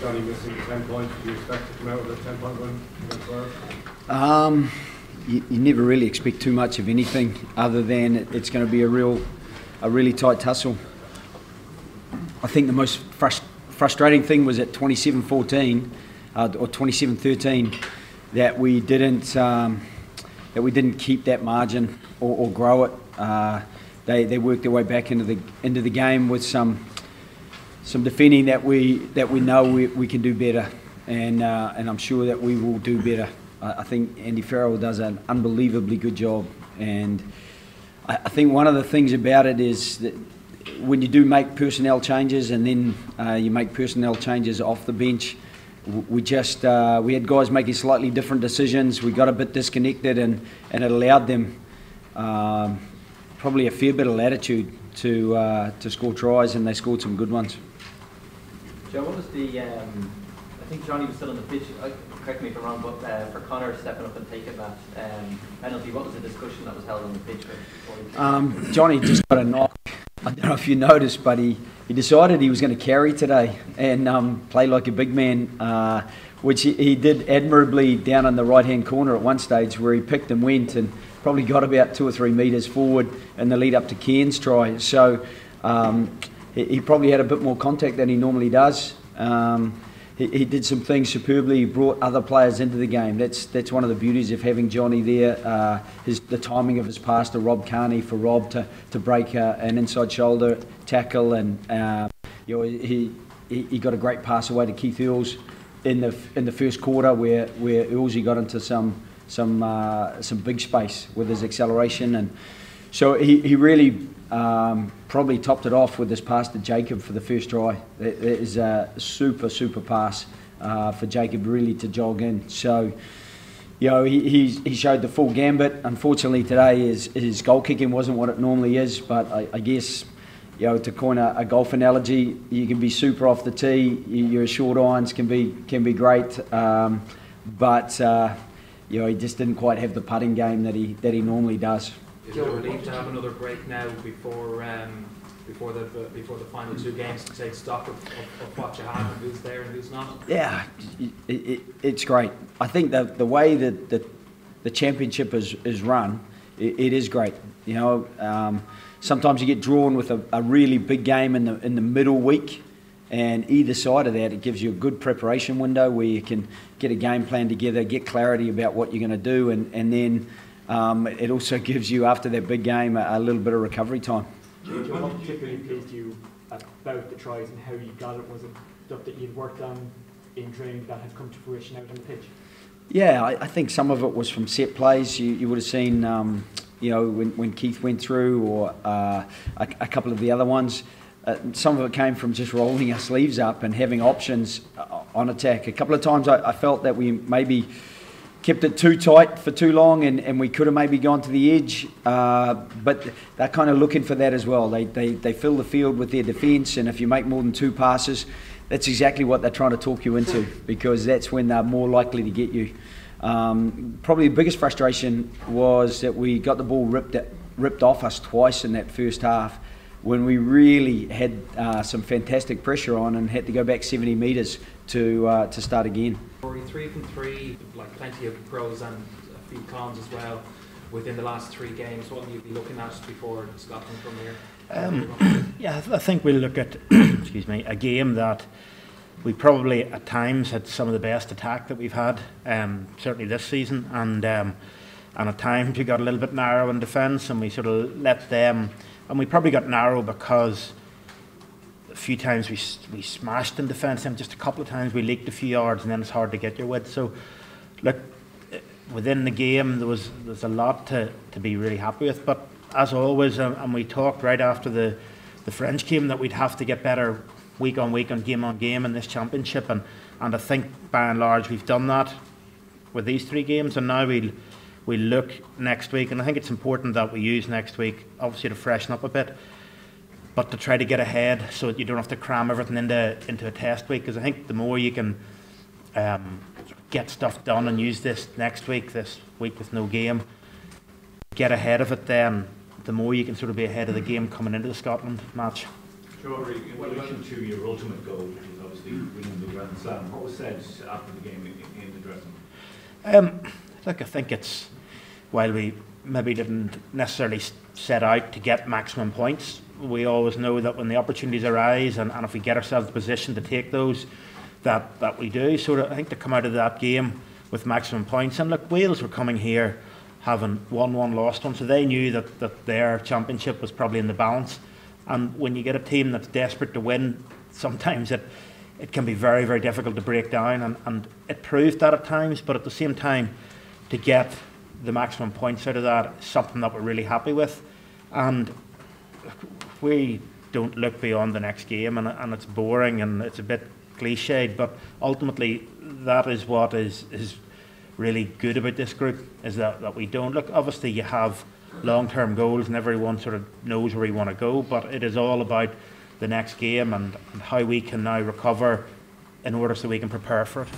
Johnny missing 10 points, do you expect to come out with a 10-point win against Wales? You never really expect too much of anything other than it's going to be a really tight tussle. I think the most frustrating thing was at 27-14 or 27-13 that we didn't keep that margin or grow it. They worked their way back into the game with some defending that we know we can do better, and I'm sure that we will do better. I think Andy Farrell does an unbelievably good job, and I think one of the things about it is that when you do make personnel changes and then you make personnel changes off the bench, we had guys making slightly different decisions. We got a bit disconnected, and it allowed them probably a fair bit of latitude to score tries, and they scored some good ones. Joe, what was I think Johnny was still on the pitch, correct me if I'm wrong, but for Connor stepping up and taking that penalty, what was the discussion that was held on the pitch? Johnny just got a knock. I don't know if you noticed, but he decided he was going to carry today and play like a big man, which he did admirably down in the right-hand corner at one stage, where he picked and went and probably got about 2 or 3 metres forward in the lead up to Cairns' try. So he probably had a bit more contact than he normally does. He did some things superbly. He brought other players into the game. That's one of the beauties of having Johnny there. The timing of his pass to Rob Carney for Rob to break an inside shoulder tackle, and he got a great pass away to Keith Earls in the first quarter, where Earlsy got into some big space with his acceleration, and so he really probably topped it off with this pass to Jacob for the first try. It is a super pass for Jacob really to jog in. So, he showed the full gambit. Unfortunately today his goal kicking wasn't what it normally is, but I guess, to coin a golf analogy, you can be super off the tee, your short irons can be great, but he just didn't quite have the putting game that he normally does. Is there a relief to have another break now before the final 2 games to take stock of what you have and who's there and who's not? Yeah, it's great. I think the way that the championship is run, it is great. Sometimes you get drawn with a really big game in the middle week, and either side of that, it gives you a good preparation window where you can get a game plan together, get clarity about what you're going to do, and then it also gives you, after that big game, a little bit of recovery time. Joe, what particularly pleased you about the tries and how you got it? Was it stuff that you'd worked on in training that had come to fruition out on the pitch? Yeah, I think some of it was from set plays. You would have seen, when Keith went through, or a couple of the other ones. Some of it came from just rolling our sleeves up and having options on attack. A couple of times I felt that we maybe kept it too tight for too long, and we could have maybe gone to the edge, but they're kind of looking for that as well. They fill the field with their defence, and if you make more than 2 passes, that's exactly what they're trying to talk you into, because that's when they're more likely to get you. Probably the biggest frustration was that we got the ball ripped off us twice in that first half, when we really had some fantastic pressure on and had to go back 70 metres to start again. Rory, 3 from 3, like plenty of pros and a few cons as well within the last 3 games. What will you be looking at before Scotland come here? Yeah, I think we'll look at a game that we probably at times had some of the best attack that we've had, certainly this season, and at times we got a little bit narrow in defence, and we sort of let them, and we probably got narrow because a few times we smashed in defence, and just a couple of times we leaked a few yards, and then it's hard to get your width. So, look, within the game there's a lot to be really happy with. But as always, and we talked right after the French game that we'd have to get better week on week and game on game in this championship, and I think by and large we've done that with these 3 games, and now we'll look next week, and I think it's important that we use next week obviously to freshen up a bit, but to try to get ahead so that you don't have to cram everything into a test week, because I think the more you can get stuff done and use this week with no game, get ahead of it, then the more you can sort of be ahead of the game coming into the Scotland match. Rory, in relation to your ultimate goal, which is obviously winning the around Sam. What was said after the game in the dressing room? Look, I think it's, while we maybe didn't necessarily set out to get maximum points, we always know that when the opportunities arise and if we get ourselves in a position to take those, that we do. So I think to come out of that game with maximum points, and look, Wales were coming here having won one, lost one, so they knew that their championship was probably in the balance. And when you get a team that's desperate to win, sometimes it can be very, very difficult to break down, and it proved that at times, but at the same time, to get the maximum points out of that is something that we're really happy with. And we don't look beyond the next game, and it's boring and it's a bit cliched, but ultimately that is what is really good about this group, is that we don't look. Obviously you have long-term goals and everyone sort of knows where you want to go, but it is all about the next game and how we can now recover in order so we can prepare for it.